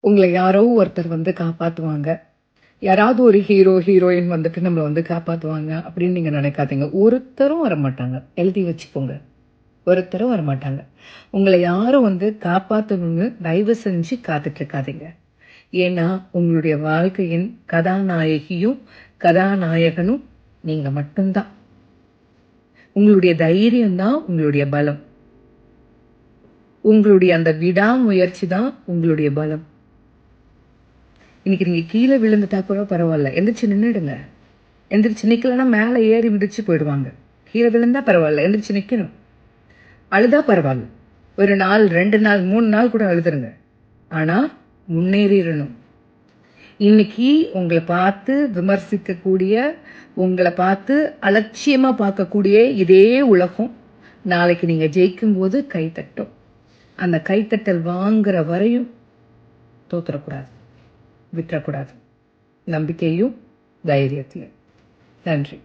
உங்களை யாரோ ஒருத்தர் வந்து காப்பாத்துவாங்க. யாராவது ஒரு ஹீரோ, ஹீரோயின் வந்துட்டு நம்மள வந்து காப்பாத்துவாங்க அப்படின்னு நீங்க நினைக்காதீங்க. ஒருத்தரும் வரமாட்டாங்க. எழுதி வச்சுக்கோங்க. ஒருத்தரும் வரமாட்டாங்க. உங்கள யாரும் வந்து காப்பாத்தணும்னு தயவு செஞ்சு காத்துட்டு இருக்காதீங்க. ஏன்னா, உங்களுடைய வாழ்க்கையின் கதாநாயகியும், கதாநாயகனும் நீங்க மட்டும் தான். உங்களுடைய தைரியம் தான் உங்களுடைய பலம். உங்களுடைய அந்த விடாமுயற்சி தான் உங்களுடைய பலம். இன்னைக்கு நீங்க கீழ விழுந்துட்டா கூட பரவால்ல. எந்திரிச்சு நின்னுடுங்க. எந்திரிச்சு நிக்கலன்னா மேல ஏறி மிதிச்சு போயிடுவாங்க. கீழ விழுந்தா பரவால்ல. எந்திரிச்சு நிக்கணும். அழுதா பரவால்ல. 1 நாள், 2 நாள், 3 நாள் கூட அழுதுருங்க. ஆனா முன்னேறிறணும். இன்னைக்கு உங்கள பார்த்து விமர்சிக்கக்கூடிய, உங்கள பார்த்து அலட்சியமா பார்க்கக்கூடிய இதே உலகம், நாளைக்கு நீங்க ஜெயிக்கும்போது கை தட்டும். அந்த கைத்தட்டல் வாங்குற வரையும் தோத்துறக்கூடாது. விட்டுறக்கூடாது. நம்பிக்கையும், தைரியத்தையும். நன்றி.